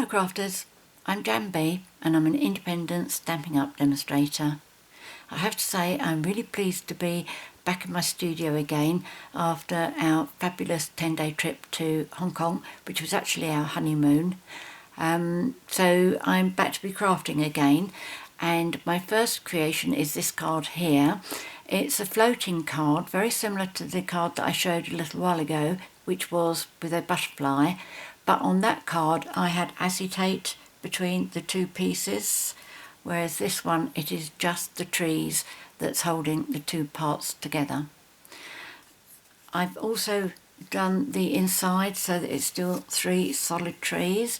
crafters, I'm JanB and I'm an independent Stampin' Up demonstrator. I have to say I'm really pleased to be back in my studio again after our fabulous 10-day trip to Hong Kong, which was actually our honeymoon. So I'm back to be crafting again, and my first creation is this card here. It's a floating card, very similar to the card that I showed a little while ago, which was with a butterfly, but on that card I had acetate between the two pieces, whereas this one it is just the trees that's holding the two parts together. I've also done the inside so that it's still 3 solid trees.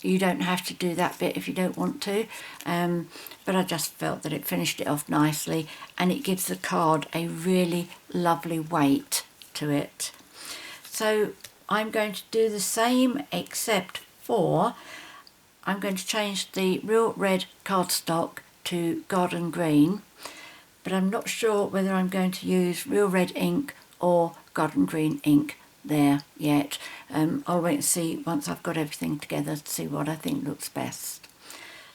You don't have to do that bit if you don't want to, but I just felt that it finished it off nicely and it gives the card a really lovely weight to it. So I'm going to do the same, except for I'm going to change the real red cardstock to garden green, but I'm not sure whether I'm going to use real red ink or garden green ink there yet. I'll wait and see once I've got everything together to see what I think looks best.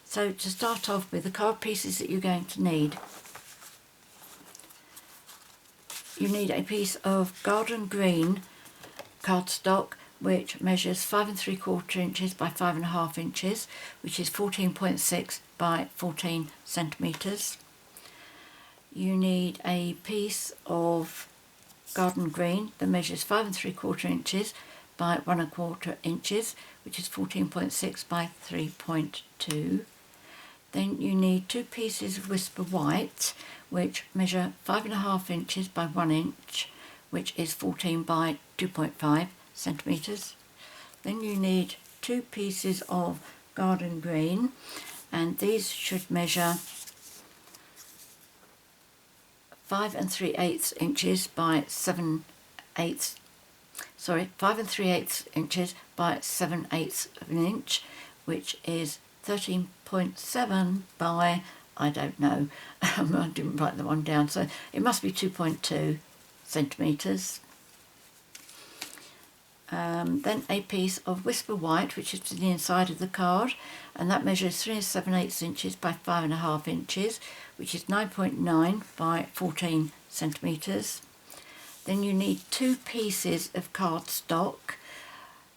So to start off with, the card pieces that you're going to need. You need a piece of garden green cardstock, which measures 5 3/4 inches by 5.5 inches, which is 14.6 by 14 centimeters. You need a piece of garden green that measures 5 3/4 inches by 1.25 inches, which is 14.6 by 3.2. Then you need 2 pieces of Whisper White, which measure 5.5 inches by 1 inch, which is 14 by 2.5 centimeters. Then you need 2 pieces of garden green, and these should measure 5 3/8 inches by 7/8. 5 3/8 inches by 7/8 of an inch, which is 13.7 by, I don't know, I didn't write the one down, so it must be 2.2 centimeters. Then a piece of Whisper White, which is to the inside of the card, and that measures 3 7/8 inches by 5.5 inches, which is 9.9 by 14 centimeters. Then you need 2 pieces of cardstock,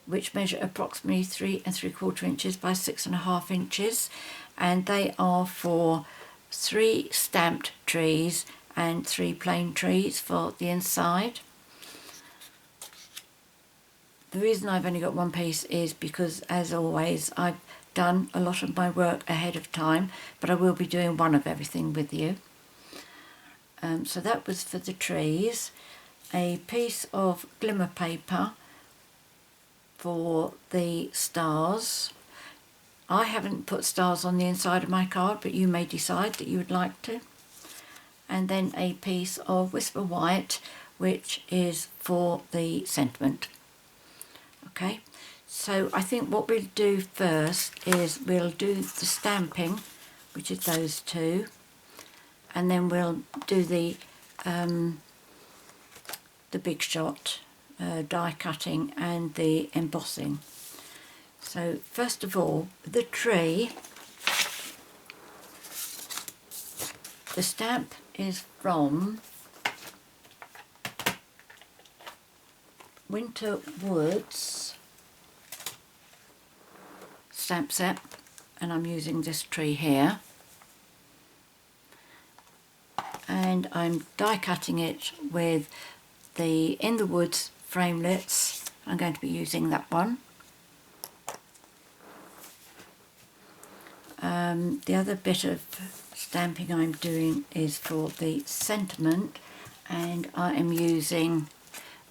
which measure approximately 3 3/4 inches by 6.5 inches, and they are for 3 stamped trees and 3 plain trees for the inside. The reason I've only got 1 piece is because, as always, I've done a lot of my work ahead of time, but I will be doing one of everything with you. So that was for the trees. A piece of Glimmer Paper for the stars. I haven't put stars on the inside of my card, but you may decide that you would like to. And then a piece of Whisper White, which is for the sentiment. Okay, so I think what we'll do first is we'll do the stamping, which is those 2, and then we'll do the big shot, die cutting and the embossing. So first of all, the tree, the stamp is from Winter Woods stamp set, and I'm using this tree here, and I'm die cutting it with the In the Woods framelits. I'm going to be using that one. The other bit of stamping I'm doing is for the sentiment, and I am using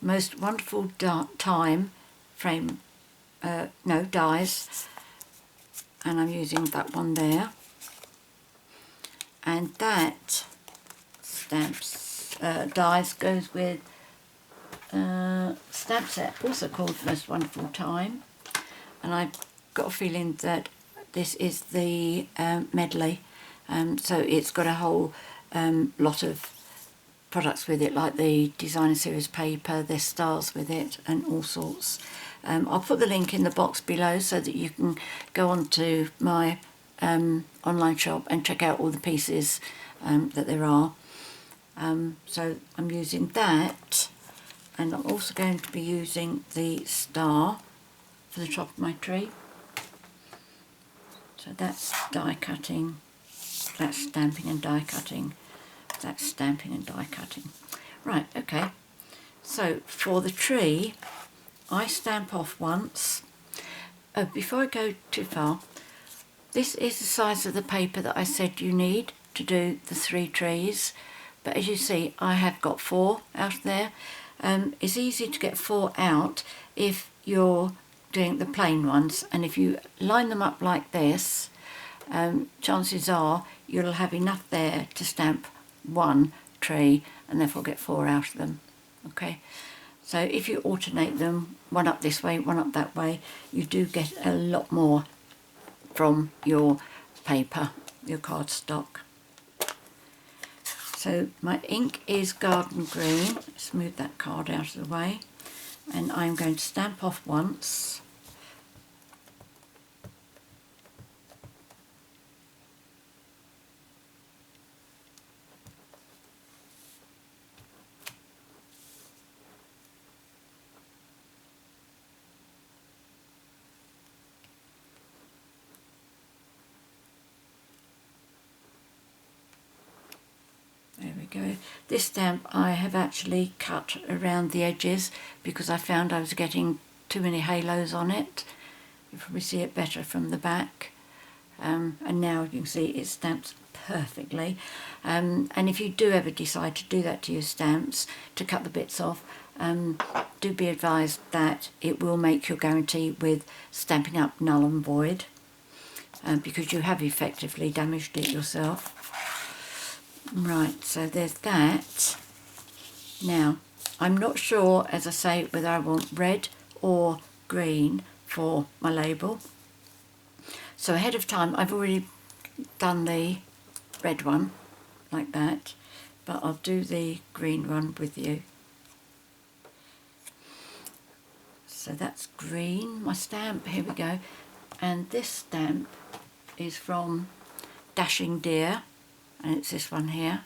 Most Wonderful Time frame, dies, and I'm using that one there. And that stamps dies goes with stamp set, also called Most Wonderful Time, and I've got a feeling that this is the medley, so it's got a whole lot of products with it, like the designer series paper, there's stars with it and all sorts. I'll put the link in the box below so that you can go onto my online shop and check out all the pieces that there are. So I'm using that, and I'm also going to be using the star for the top of my tree. So that's die cutting, that's stamping and die cutting, that's stamping and die cutting. Right, okay, so for the tree I stamp off once. Before I go too far, this is the size of the paper that I said you need to do the 3 trees, but as you see I have got 4 out there. It's easy to get 4 out if you're doing the plain ones, and if you line them up like this, chances are you'll have enough there to stamp 1 tree and therefore get 4 out of them. Okay, so if you alternate them, one up this way, one up that way, you do get a lot more from your paper, your cardstock. So my ink is Garden Green. Let's move that card out of the way, and I'm going to stamp off once. There we go. This stamp I have actually cut around the edges because I found I was getting too many halos on it. You probably see it better from the back. And now you can see it stamps perfectly. And if you do ever decide to do that to your stamps, to cut the bits off, do be advised that it will make your guarantee with Stampin' Up! Null and void, because you have effectively damaged it yourself. Right, so there's that. Now, I'm not sure, as I say, whether I want red or green for my label. So ahead of time, I've already done the red one, like that, but I'll do the green one with you. So that's green, my stamp, here we go. And this stamp is from Dashing Deer, and it's this one here.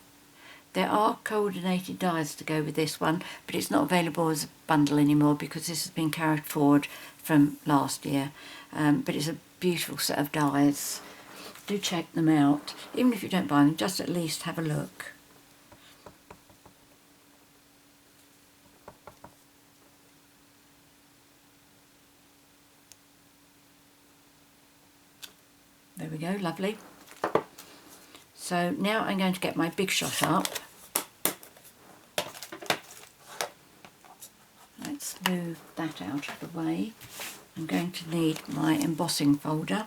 There are coordinated dies to go with this one, but it's not available as a bundle anymore because this has been carried forward from last year. But it's a beautiful set of dies. Do check them out. Even if you don't buy them, just at least have a look. There we go, lovely. So now I'm going to get my Big Shot up. Let's move that out of the way. I'm going to need my embossing folder.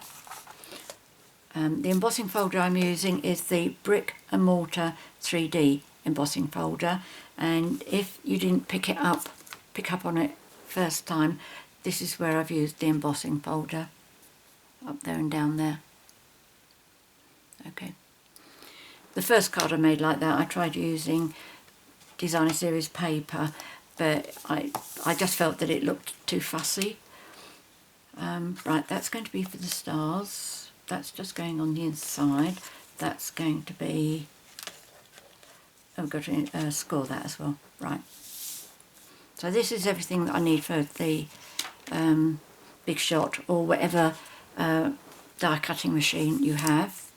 The embossing folder I'm using is the Brick and Mortar 3D embossing folder, and if you didn't pick up on it first time, this is where I've used the embossing folder, up there and down there. Okay. The first card I made like that, I tried using Designer Series paper, but I just felt that it looked too fussy. Right, that's going to be for the stars. That's just going on the inside. That's going to be... Oh, I've got to score that as well. Right. So this is everything that I need for the Big Shot, or whatever die cutting machine you have.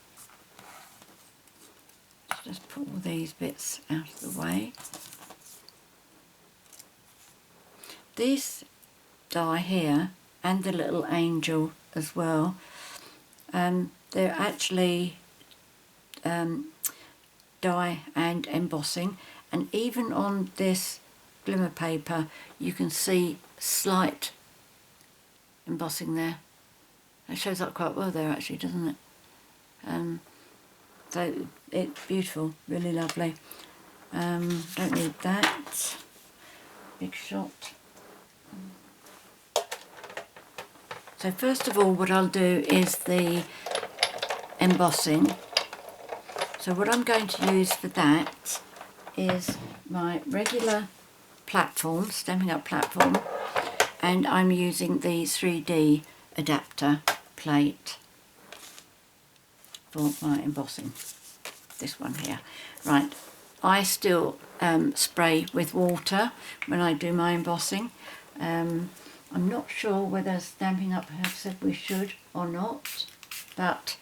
Just put all these bits out of the way. This die here, and the little angel as well, they're actually die and embossing, and even on this glimmer paper you can see slight embossing there. It shows up quite well there actually, doesn't it? So it's beautiful, really lovely. Don't need that. Big Shot. So first of all, what I'll do is the embossing. So what I'm going to use for that is my regular platform, Stampin' Up! Platform, and I'm using the 3D adapter plate for my embossing. This one here. Right, I still spray with water when I do my embossing. I'm not sure whether Stampin' Up have said we should or not, but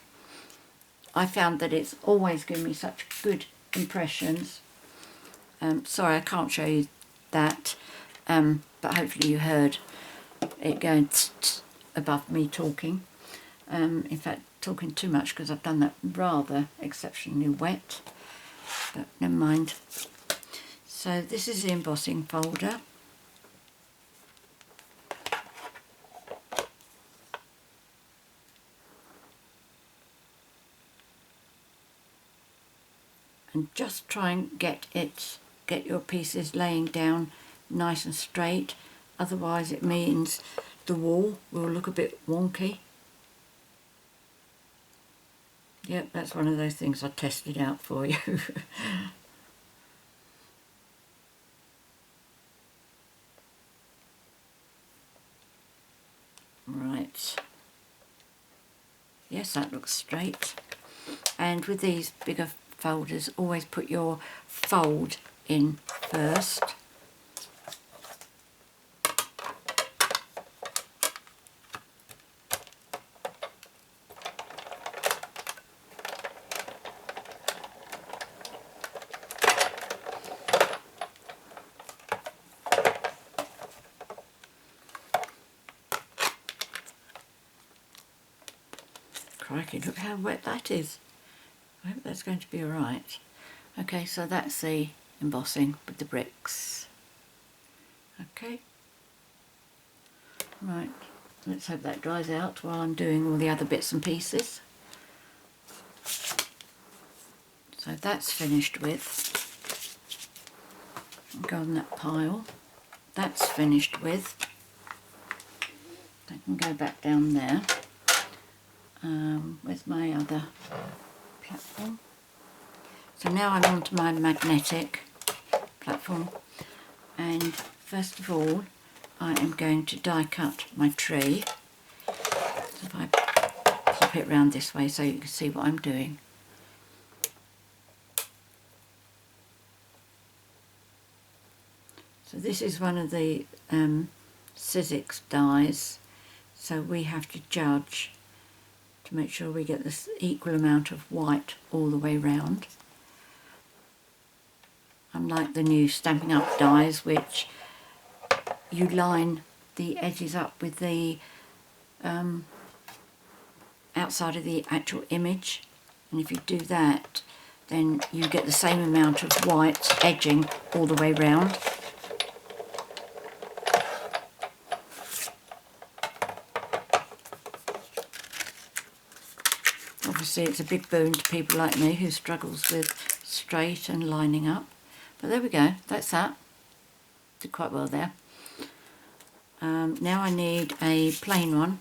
I found that it's always given me such good impressions. Sorry, I can't show you that, but hopefully you heard it going above me talking. In fact, talking too much because I've done that rather exceptionally wet, but never mind. So this is the embossing folder. And just try and get your pieces laying down nice and straight, otherwise it means the wall will look a bit wonky. Yep, that's one of those things I tested out for you. Right. Yes, that looks straight. And with these bigger folders, always put your fold in first. Crikey, look how wet that is. I hope that's going to be alright. Okay, so that's the embossing with the bricks. Okay. Right, let's hope that dries out while I'm doing all the other bits and pieces. So that's finished with. Go on that pile. That's finished with. I can go back down there. With my other platform. So now I'm onto my magnetic platform, and first of all I am going to die cut my tree. So if I pop it round this way so you can see what I'm doing. So this is one of the Sizzix dies, so we have to judge to make sure we get this equal amount of white all the way round. Unlike the new Stampin' Up dies, which you line the edges up with the outside of the actual image, and if you do that then you get the same amount of white edging all the way round. Obviously it's a big boon to people like me who struggles with straight and lining up. But there we go, that's that. Did quite well there. Now I need a plain one.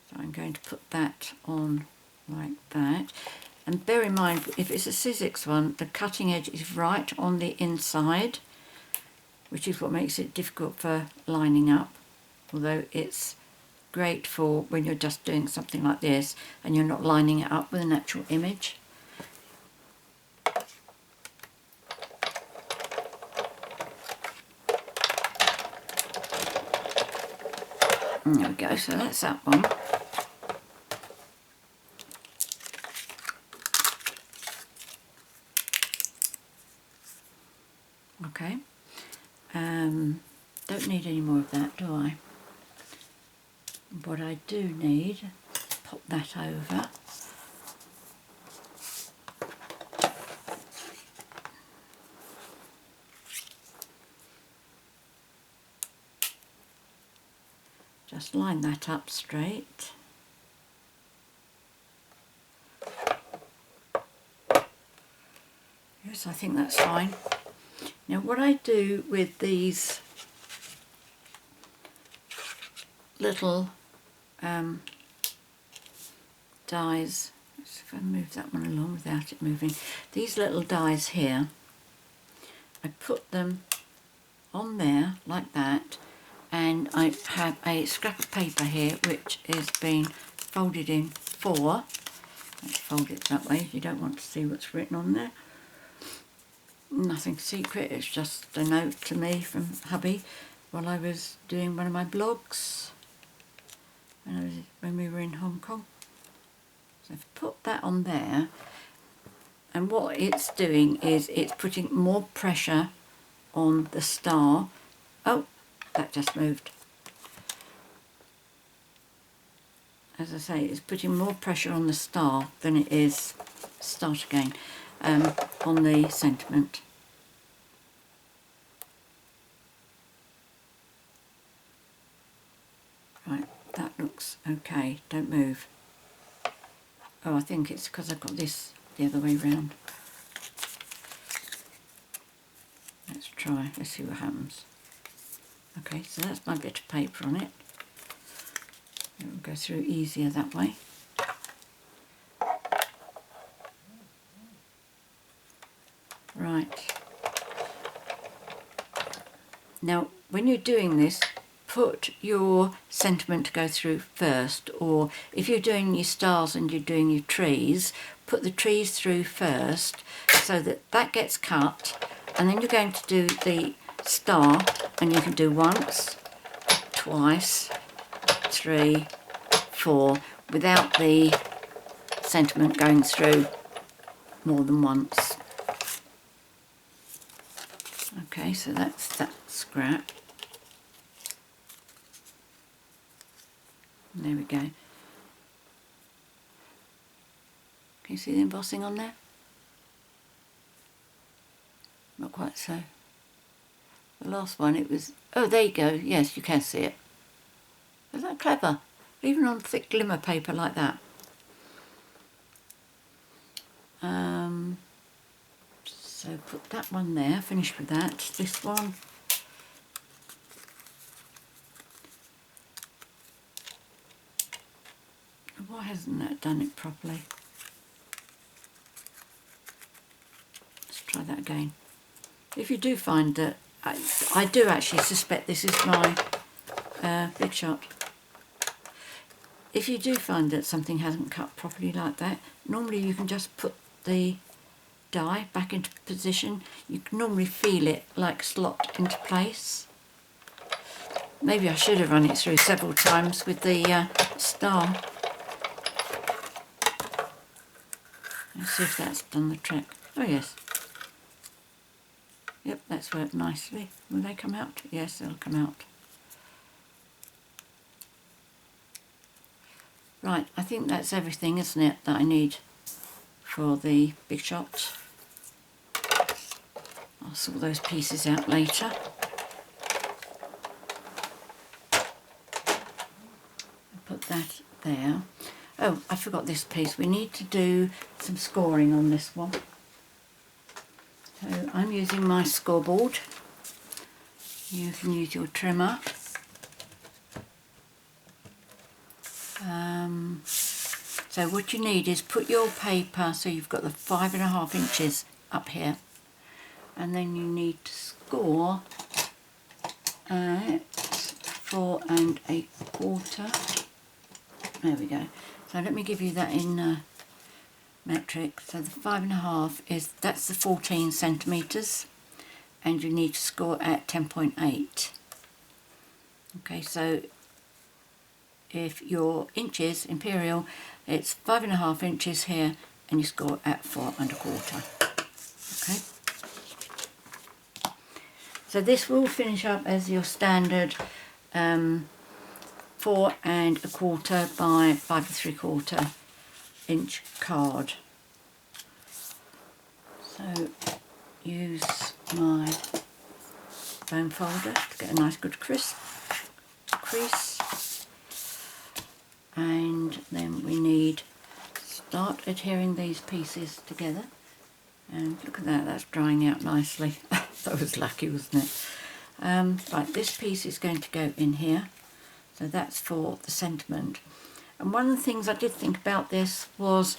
So I'm going to put that on like that. And bear in mind, if it's a Sizzix one, the cutting edge is right on the inside, which is what makes it difficult for lining up. Although it's great for when you're just doing something like this and you're not lining it up with an actual image. And there we go, so that's that one. Okay, don't need any more of that, do I? What I do need, pop that over. Just line that up straight. Yes, I think that's fine. Now what I do with these little dies, let's see if I move that one along without it moving. These little dies here, I put them on there like that, and I have a scrap of paper here which is being folded in 4. Let's fold it that way, you don't want to see what's written on there. Nothing secret, it's just a note to me from hubby while I was doing one of my blogs when we were in Hong Kong. So I've put that on there, and what it's doing is it's putting more pressure on the star. Oh, that just moved. As I say, it's putting more pressure on the star than it is, start again, on the sentiment. Right, that looks okay, don't move. Oh, I think it's because I've got this the other way round. Let's try, let's see what happens. Okay, so that's my bit of paper on it. It will go through easier that way. Right. Now, when you're doing this, put your sentiment to go through first, or if you're doing your stars and you're doing your trees, put the trees through first so that that gets cut, and then you're going to do the star, and you can do once, twice, 3, 4 without the sentiment going through more than once. Okay, so that's that scrap. There we go. Can you see the embossing on there? Not quite so. The last one, it was... Oh, there you go. Yes, you can see it. Isn't that clever? Even on thick glimmer paper like that. So put that one there, finished with that. This one. Why hasn't that done it properly? Let's try that again. If you do find that, I do actually suspect this is my Big Shot. If you do find that something hasn't cut properly like that, normally you can just put the die back into position. You can normally feel it like slot into place. Maybe I should have run it through several times with the star. Let's see if that's done the trick. Oh yes. Yep, that's worked nicely. Will they come out? Yes, they'll come out. Right, I think that's everything, isn't it, that I need for the Big Shot. I'll sort those pieces out later. I'll put that there. Oh, I forgot this piece. We need to do some scoring on this one. So I'm using my scoreboard. You can use your trimmer. So what you need is put your paper, so you've got the 5.5 inches up here, and then you need to score at 4 1/4. There we go. So let me give you that in metric. So the 5.5 is, that's the 14 centimetres, and you need to score at 10.8. Okay, so if your inches, imperial, it's 5.5 inches here, and you score at 4 1/4. Okay. So this will finish up as your standard 4 1/4 by 5 3/4 inch card. So use my foam folder to get a nice good crisp crease. And then we need, start adhering these pieces together, and look at that, that's drying out nicely. That was lucky, wasn't it? Right, this piece is going to go in here, so that's for the sentiment. And one of the things I did think about this was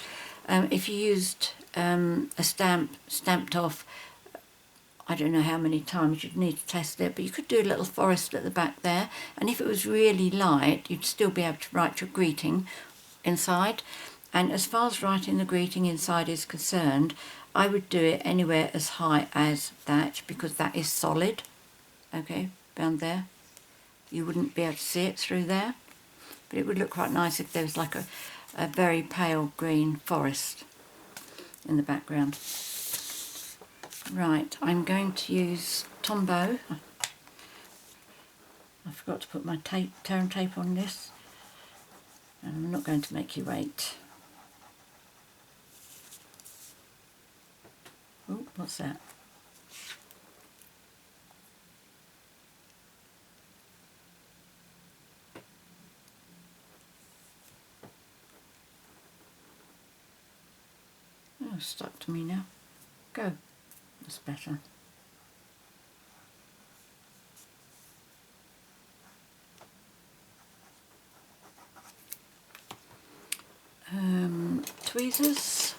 if you used a stamp stamped off I don't know how many times you'd need to test it, but you could do a little forest at the back there, and if it was really light you'd still be able to write your greeting inside. And as far as writing the greeting inside is concerned, I would do it anywhere as high as that, because that is solid. Okay, down there. You wouldn't be able to see it through there, but it would look quite nice if there was like a very pale green forest in the background. Right, I'm going to use Tombow. I forgot to put my turn tape on this, and I'm not going to make you wait. Oh, what's that? Oh, it's stuck to me now. Go. That's better. Tweezers.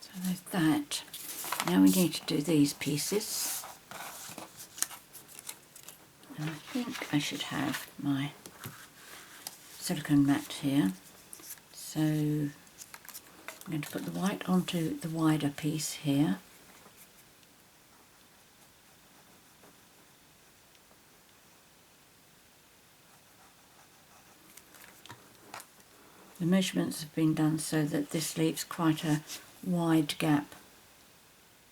So there's that. Now we need to do these pieces. And I think I should have my silicone mat here. So I'm going to put the white onto the wider piece here. The measurements have been done so that this leaves quite a wide gap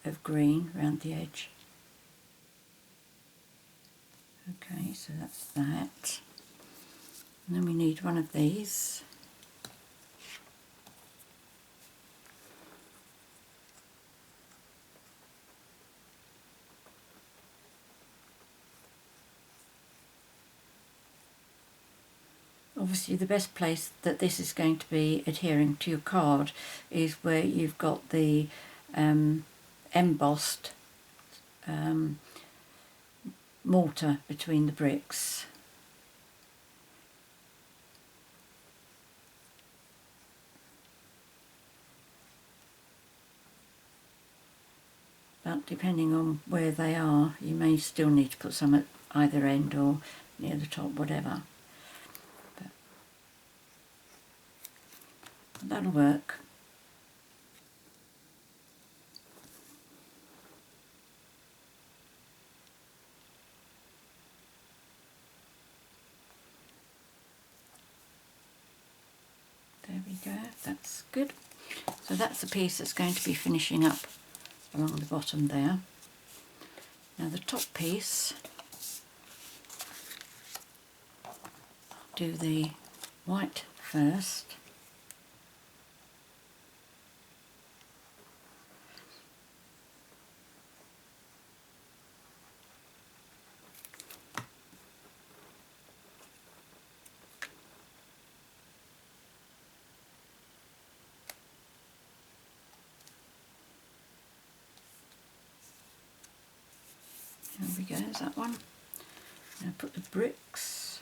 of green around the edge. Okay, so that's that. And then we need one of these. Obviously the best place that this is going to be adhering to your card is where you've got the embossed mortar between the bricks. But depending on where they are, you may still need to put some at either end or near the top, whatever. But that'll work. There we go, that's good. So that's the piece that's going to be finishing up along the bottom there. Now the top piece, do the white first. There we go, there's that one. Now put the bricks.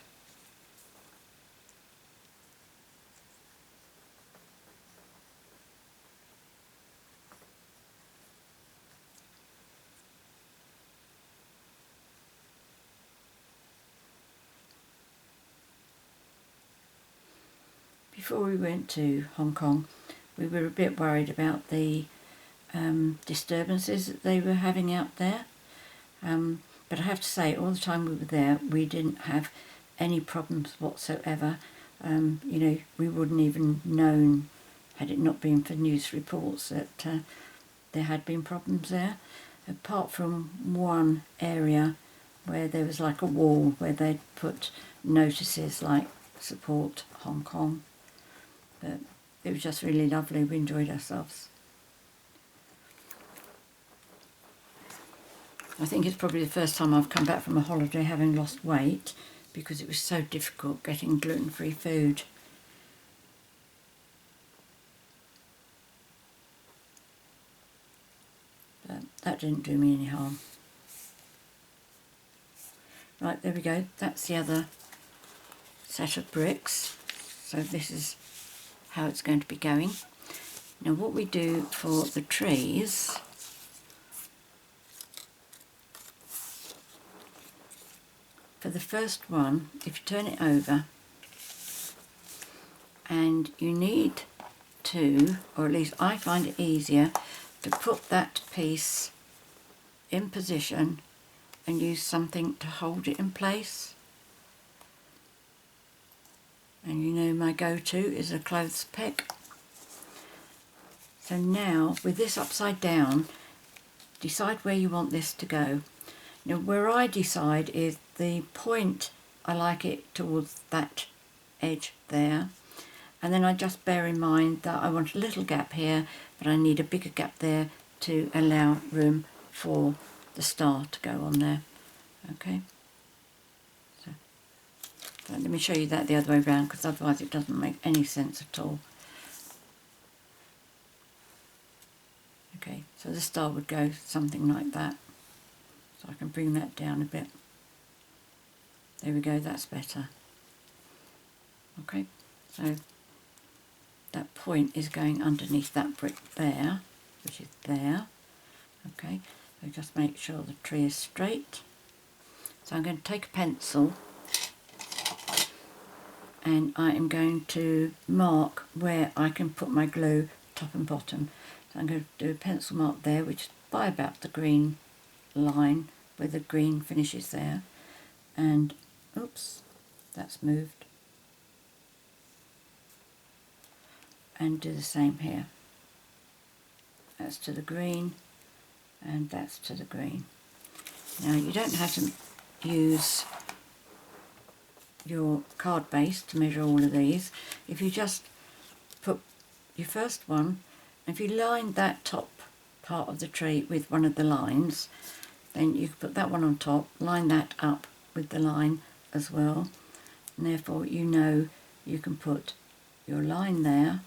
Before we went to Hong Kong, we were a bit worried about the disturbances that they were having out there. But I have to say, all the time we were there, we didn't have any problems whatsoever. You know, we wouldn't even known, had it not been for news reports, that there had been problems there. Apart from one area where there was like a wall where they'd put notices like support Hong Kong. But it was just really lovely, we enjoyed ourselves. I think it's probably the first time I've come back from a holiday having lost weight, because it was so difficult getting gluten-free food. But that didn't do me any harm. Right, there we go, that's the other set of bricks. So this is how it's going to be going. Now what we do for the trees, for the first one, if you turn it over, and you need to, or at least I find it easier, to put that piece in position and use something to hold it in place. And you know my go-to is a clothes peg. So now with this upside down, decide where you want this to go. Now where I decide is the point, I like it towards that edge there, and then I just bear in mind that I want a little gap here, but I need a bigger gap there to allow room for the star to go on there. Okay, so let me show you that the other way around, because otherwise it doesn't make any sense at all. Okay, so the star would go something like that. So I can bring that down a bit. There we go, that's better. Okay, so that point is going underneath that brick there, which is there. Okay, so just make sure the tree is straight. So I'm going to take a pencil and I am going to mark where I can put my glue top and bottom. So I'm going to do a pencil mark there, which is by about the green line where the green finishes there, and oops, that's moved, and do the same here. That's to the green and that's to the green. Now you don't have to use your card base to measure all of these. If you just put your first one, if you line that top part of the tree with one of the lines, then you can put that one on top, line that up with the line as well, and therefore you know you can put your line there,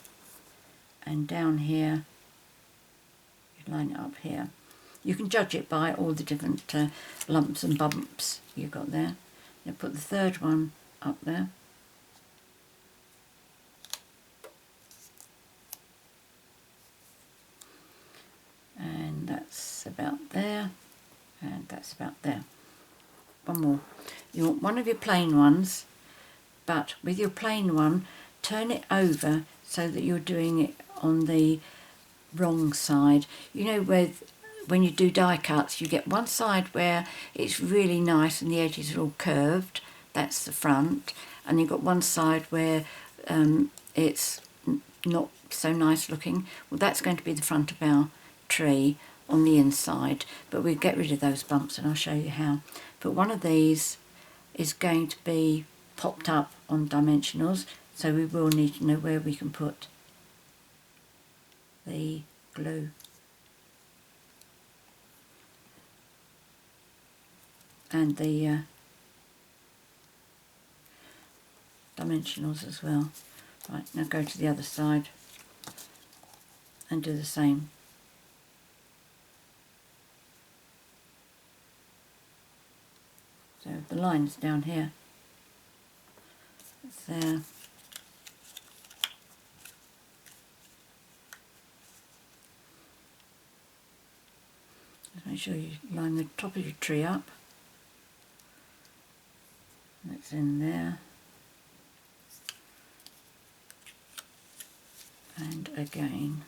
and down here you line it up here. You can judge it by all the different lumps and bumps you've got there. You put the third one up there, and that's about there, and that's about there. One more. You want one of your plain ones, but with your plain one, turn it over so that you're doing it on the wrong side. You know, when you do die cuts, you get one side where it's really nice and the edges are all curved, that's the front, and you've got one side where it's not so nice looking. Well, that's going to be the front of our tree on the inside, but we'll get rid of those bumps and I'll show you how. But one of these is going to be popped up on dimensionals, so we will need to know where we can put the glue. And the dimensionals as well. Right, now go to the other side and do the same. So the line's down here. It's there. Just make sure you line the top of your tree up. That's in there. And again.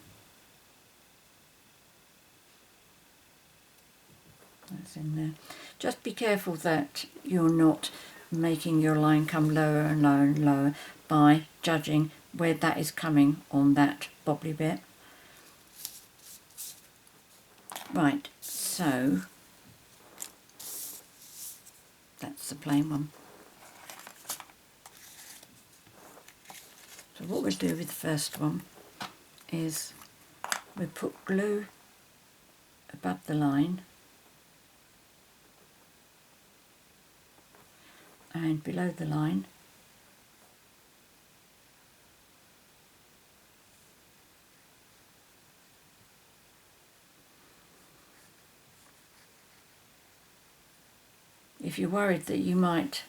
That's in there. Just be careful that you're not making your line come lower and lower and lower by judging where that is coming on that bobbly bit. Right, so that's the plain one. So what we'll do with the first one is we put glue above the line and below the line, if if you're worried that you might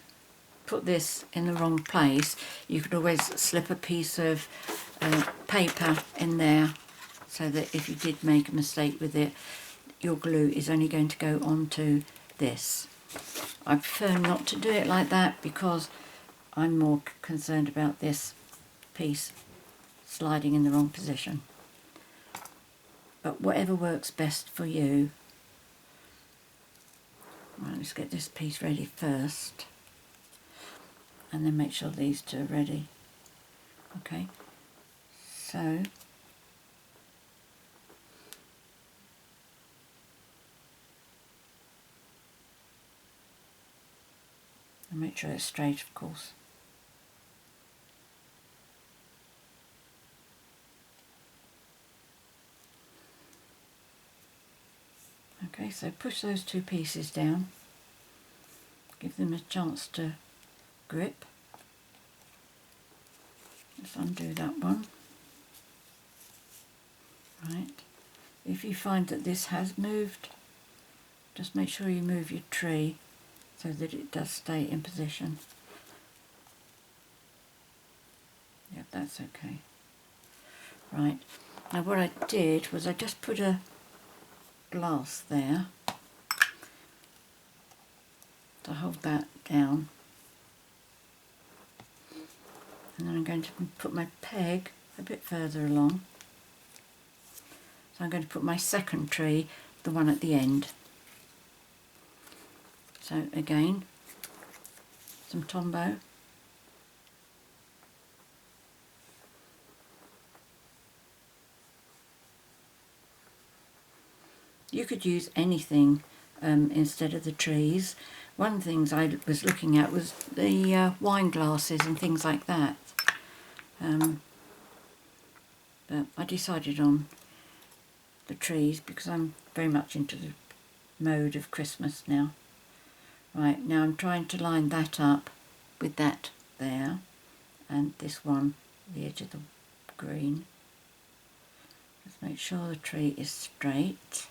put this in the wrong place, you could always slip a piece of paper in there, so that if you did make a mistake with it, your glue is only going to go onto this. I prefer not to do it like that because I'm more concerned about this piece sliding in the wrong position. But whatever works best for you. Right, let's get this piece ready first, and then make sure these two are ready. Okay, so and make sure it's straight, of course. Okay, so push those two pieces down, give them a chance to grip. Let's undo that one. Right, if you find that this has moved, just make sure you move your tree so that it does stay in position. Yep, that's okay. Right, now what I did was I just put a glass there to hold that down, and then I'm going to put my peg a bit further along. So I'm going to put my second tree, the one at the end. So again, some Tombow. You could use anything instead of the trees. One of the things I was looking at was the wine glasses and things like that. But I decided on the trees because I'm very much into the mode of Christmas now. Right, now I'm trying to line that up with that there, and this one, the edge of the green. Just make sure the tree is straight.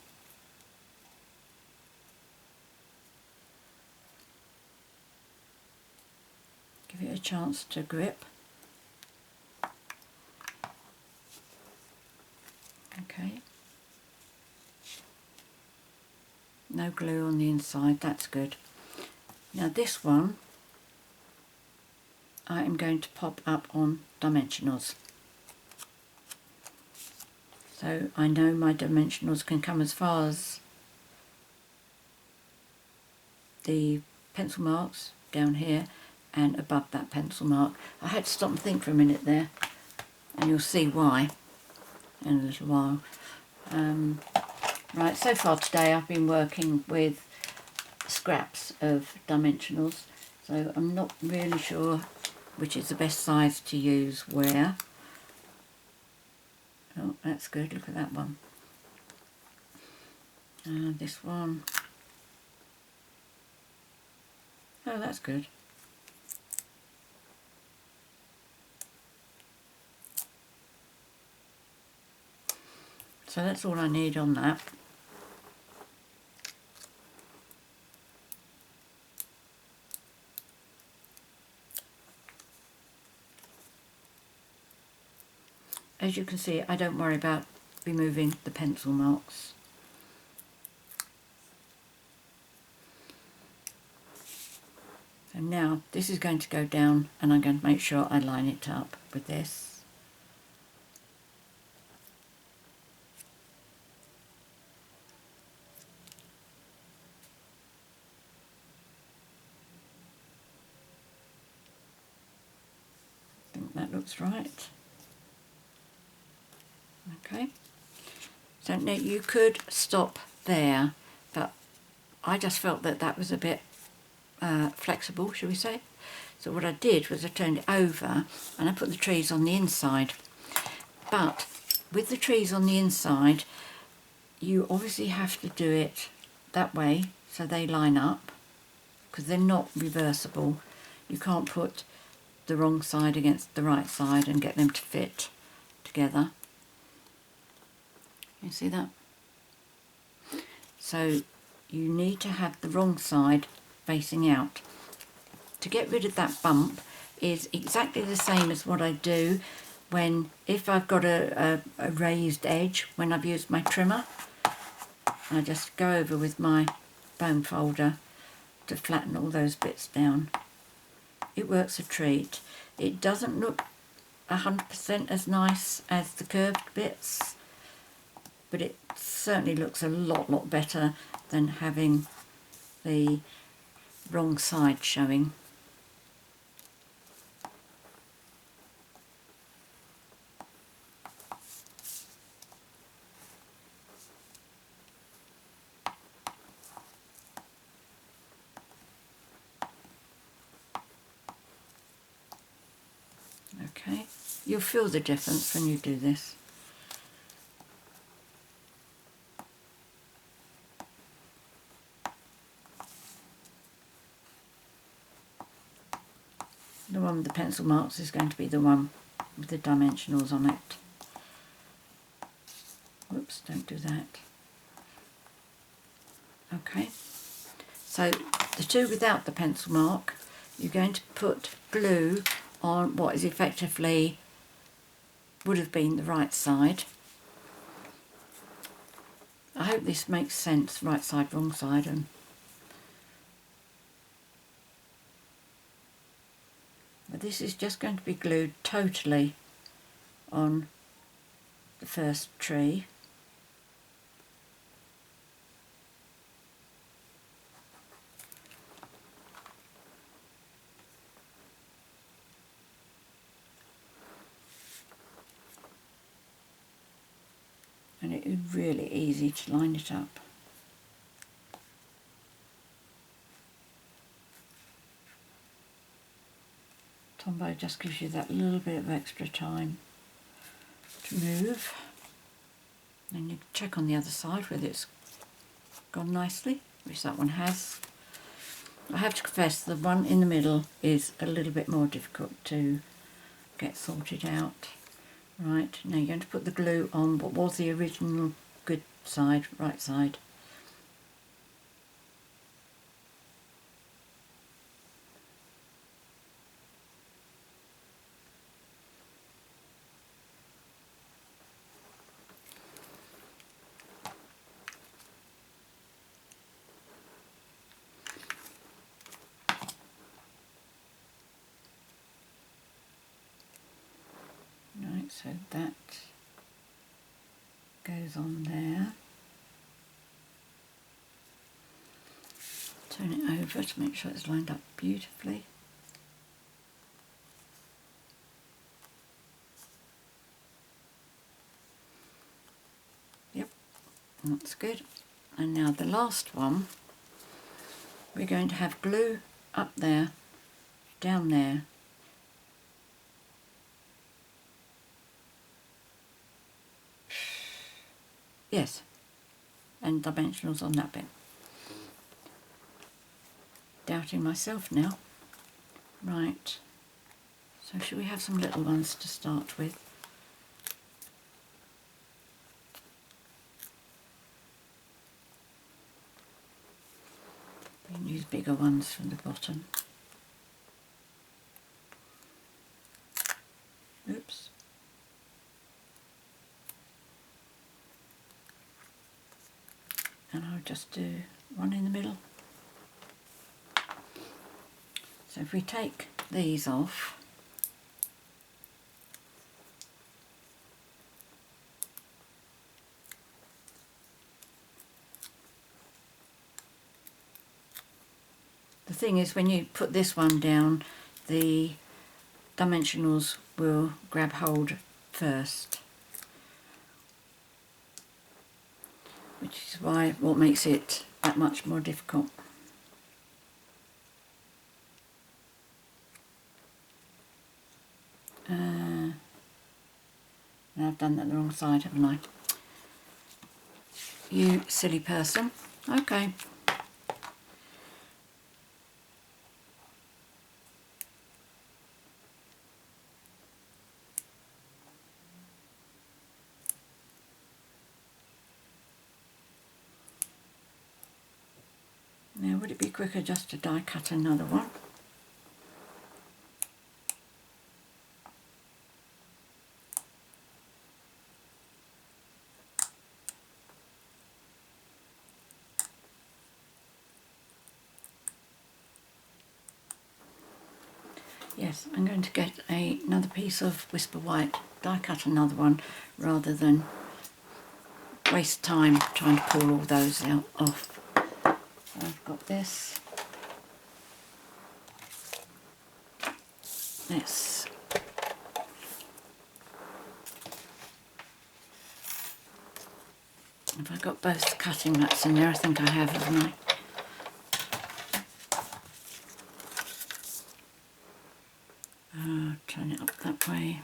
Give it a chance to grip. Okay. No glue on the inside, that's good. Now this one I am going to pop up on dimensionals. So I know my dimensionals can come as far as the pencil marks down here and above that pencil mark. I had to stop and think for a minute there, and you'll see why in a little while. Right, so far today I've been working with scraps of dimensionals, so I'm not really sure which is the best size to use where. Oh, that's good, look at that one. And this one. Oh, that's good. So that's all I need on that. As you can see, I don't worry about removing the pencil marks. And now this is going to go down, and I'm going to make sure I line it up with this. I think that looks right. Okay, so now you could stop there, but I just felt that that was a bit flexible, shall we say. So what I did was I turned it over and I put the trees on the inside. But with the trees on the inside, you obviously have to do it that way so they line up, because they're not reversible. You can't put the wrong side against the right side and get them to fit together. You see that? So you need to have the wrong side facing out. To get rid of that bump is exactly the same as what I do when, if I've got a raised edge when I've used my trimmer, I just go over with my bone folder to flatten all those bits down. It works a treat. It doesn't look 100% as nice as the curved bits, but it certainly looks a lot better than having the wrong side showing. Okay, you'll feel the difference when you do this. The one with the pencil marks is going to be the one with the dimensionals on it. Whoops, don't do that. Okay, so the two without the pencil mark, you're going to put glue on what is effectively would have been the right side. I hope this makes sense, right side, wrong side, and but this is just going to be glued totally on the first tree. And it is really easy to line it up. Tombow just gives you that little bit of extra time to move. Then you check on the other side whether it's gone nicely, which that one has. I have to confess the one in the middle is a little bit more difficult to get sorted out. Right, now you're going to put the glue on what was the original good side, right side. Right, so that goes on there. Turn it over to make sure it's lined up beautifully. Yep, that's good. And now the last one, we're going to have glue up there, down there. Yes, and dimensionals on that bit. Doubting myself now. Right, so should we have some little ones to start with? We can use bigger ones from the bottom. Oops. And I'll just do one in the middle. So if we take these off, the thing is when you put this one down, the dimensionals will grab hold first, which is why what makes it that much more difficult. Now I've done that the wrong side, haven't I? You silly person. Okay. Now would it it be quicker just to die cut another one? Yes, I'm going to get another piece of Whisper White, die cut another one, rather than waste time trying to pull all those out off. I've got this. Let's have I got both cutting mats in there? I think I have, haven't I? Turn it up that way.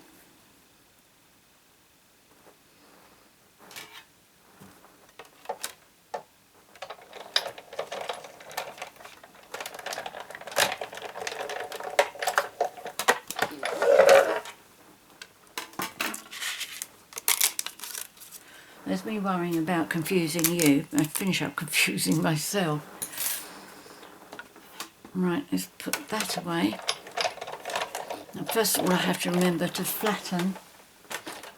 There's me worrying about confusing you. I finish up confusing myself. Right, let's put that away. Now, first of all, I have to remember to flatten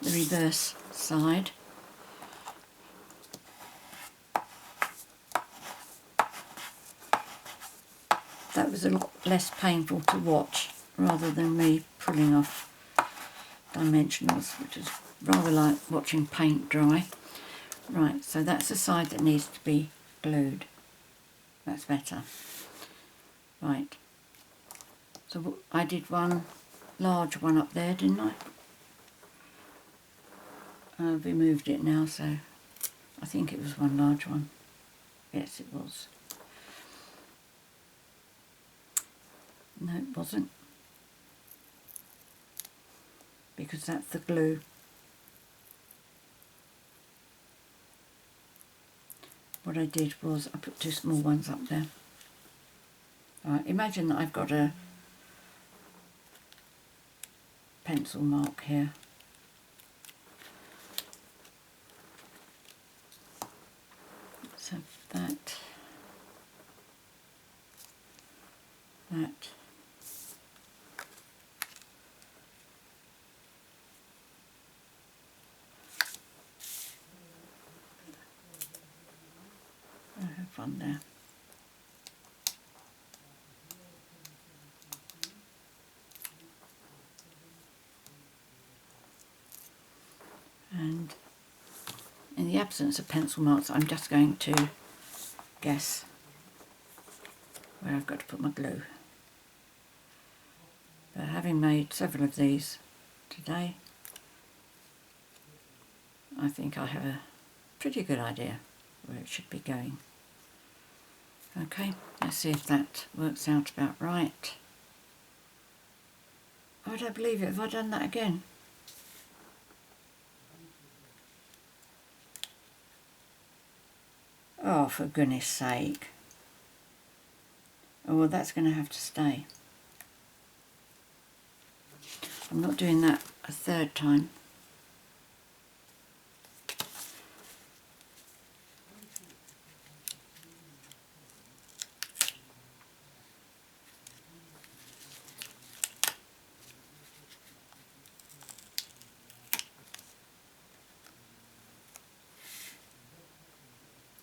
the reverse side. That was a lot less painful to watch rather than me pulling off dimensionals, which is rather like watching paint dry. Right, so that's the side that needs to be glued. That's better. Right, so I did one large one up there, didn't I? I've removed it now, so I think it was one large one. Yes, it was. No, it wasn't, because that's the glue. What I did was I put two small ones up there. Right, imagine that I've got a pencil mark here. Let's have that, that. I have one there. And in the absence of pencil marks, I'm just going to guess where I've got to put my glue. But having made several of these today, I think I have a pretty good idea where it should be going. Okay, let's see if that works out about right. I don't believe it. Have I done that again? Oh, for goodness sake. Oh, well, that's going to have to stay. I'm not doing that a third time.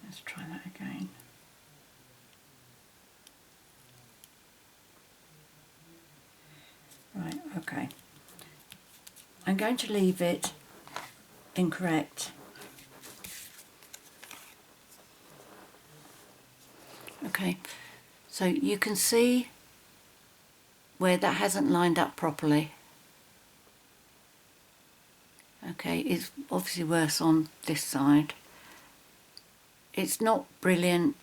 Let's try that again. Right, okay. I'm going to leave it incorrect. Okay, so you can see where that hasn't lined up properly. Okay, it's obviously worse on this side. It's not brilliant,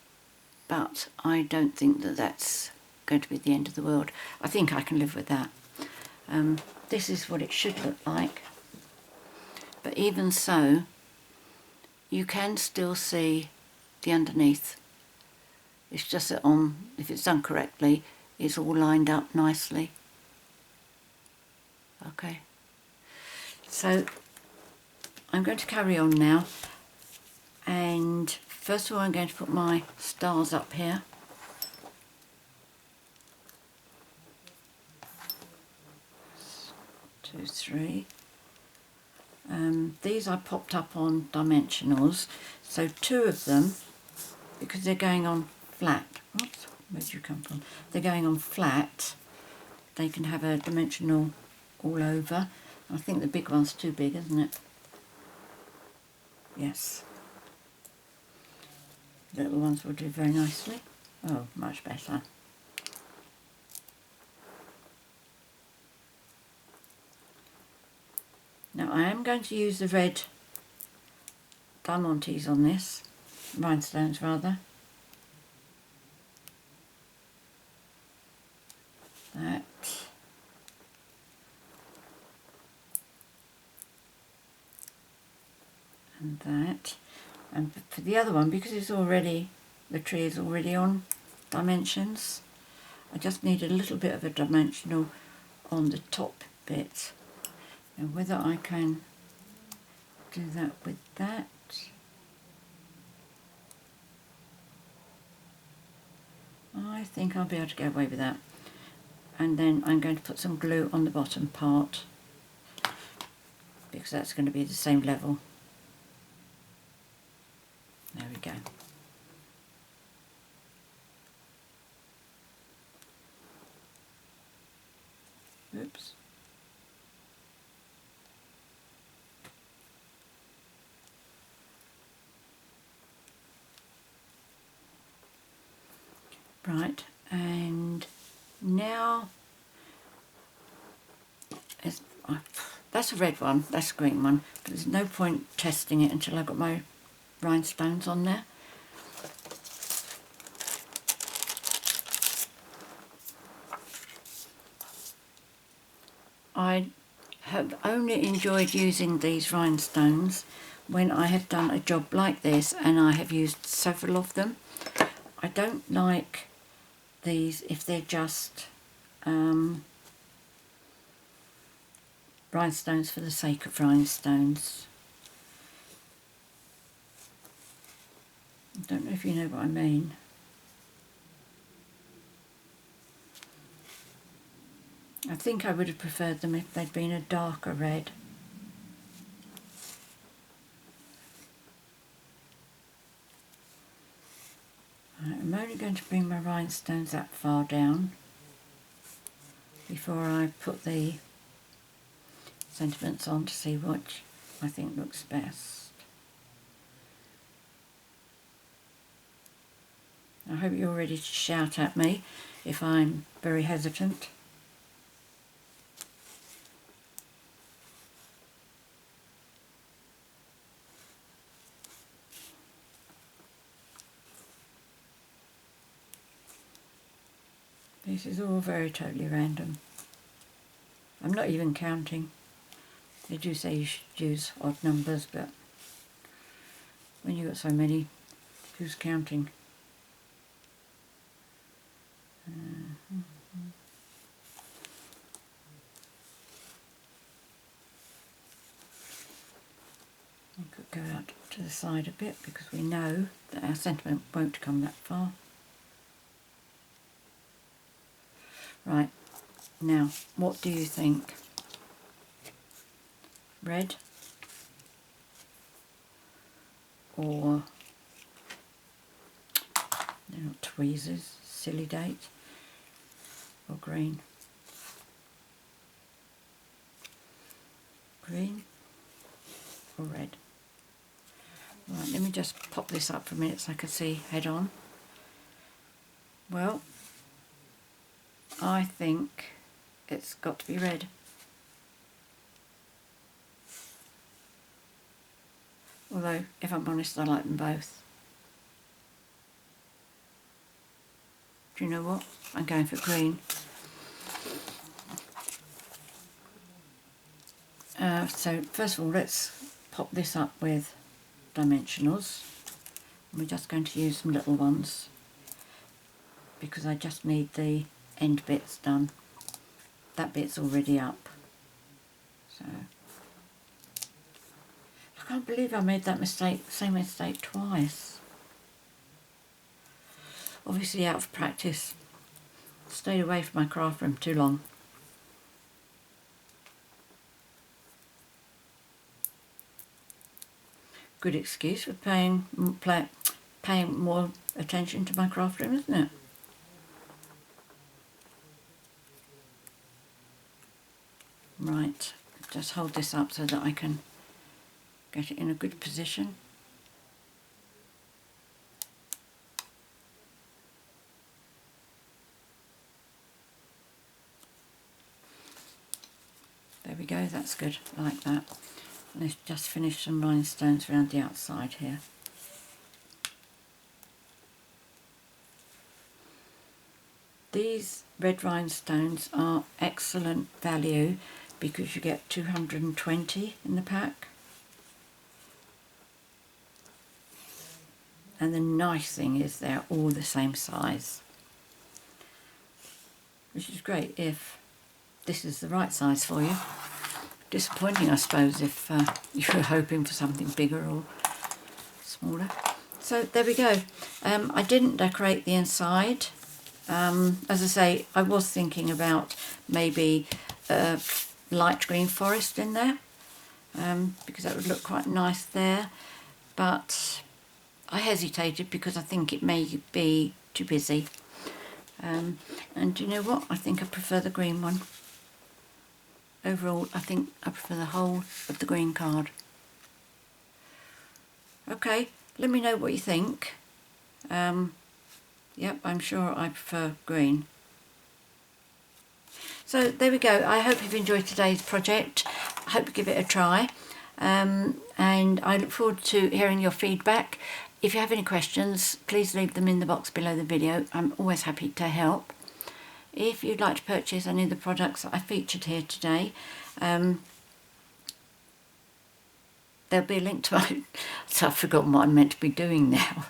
but I don't think that that's going to be the end of the world. I think I can live with that. This is what it should look like. But even so, you can still see the underneath. It's just that if it's done correctly, it's all lined up nicely. Okay. So I'm going to carry on now, and first of all I'm going to put my stars up here. 3. These I popped up on dimensionals, so 2 of them, because they're going on flat. Oops, where did you come from? They're going on flat. They can have a dimensional all over. I think the big one's too big, isn't it? Yes. The little ones will do very nicely. Oh, much better. Now I am going to use the red diamantes on this, rhinestones rather. That. And that. And for the other one, because it's already, the tree is already on dimensions, I just need a little bit of a dimensional on the top bit. Now whether I can do that with that. I think I'll be able to get away with that. And then I'm going to put some glue on the bottom part, because that's going to be the same level. There we go. Oops. Right, and now that's a red one, that's a green one, but there's no point testing it until I've got my rhinestones on there. I have only enjoyed using these rhinestones when I have done a job like this and I have used several of them. I don't like these if they're just rhinestones for the sake of rhinestones. I don't know if you know what I mean. I think I would have preferred them if they'd been a darker red. I'm only going to bring my rhinestones that far down before I put the sentiments on to see which I think looks best. I hope you're ready to shout at me if I'm very hesitant. This is all very totally random. I'm not even counting. They do say you should use odd numbers, but when you've got so many, who's counting? We could go out to the side a bit because we know that our sentiment won't come that far. Right, now what do you think? Red or, they're not tweezers, silly date, or green? Green or red? Right, let me just pop this up for a minute so I can see head on. Well, I think it's got to be red. Although, if I'm honest, I like them both. Do you know what? I'm going for green. So, first of all, let's pop this up with dimensionals. We're just going to use some little ones because I just need the end bits done. That bit's already up. So I can't believe I made that mistake, same mistake twice. Obviously out of practice. Stayed away from my craft room too long. good excuse for paying more attention to my craft room, isn't it? Right, just hold this up so that I can get it in a good position. There we go, that's good, I like that. And let's just finish some rhinestones around the outside here. These red rhinestones are excellent value because you get 220 in the pack. And the nice thing is they're all the same size, which is great if this is the right size for you. Disappointing, I suppose, if you were hoping for something bigger or smaller. So there we go. I didn't decorate the inside. As I say, I was thinking about maybe light green forest in there, because that would look quite nice there, but I hesitated because I think it may be too busy. And you know what? I think I prefer the green one. Overall, I think I prefer the whole of the green card. Okay, let me know what you think. Yep, I'm sure I prefer green. So there we go. I hope you've enjoyed today's project. I hope you give it a try. And I look forward to hearing your feedback. If you have any questions, please leave them in the box below the video. I'm always happy to help. If you'd like to purchase any of the products that I featured here today, there'll be a link to my... So I've forgotten what I'm meant to be doing now.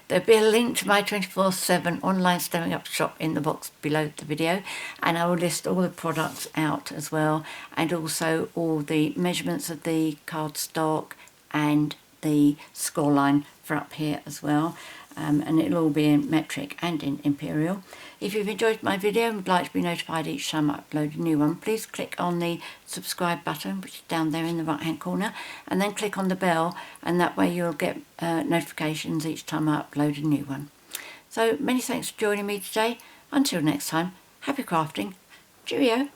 There'll be a link to my 24/7 online Stampin' Up shop in the box below the video, and I will list all the products out as well, and also all the measurements of the cardstock and the scoreline for up here as well, and it'll all be in metric and in imperial. If you've enjoyed my video and would like to be notified each time I upload a new one, please click on the subscribe button, which is down there in the right hand corner, and then click on the bell, and that way you'll get notifications each time I upload a new one. So many thanks for joining me today. Until next time, happy crafting. Cheerio.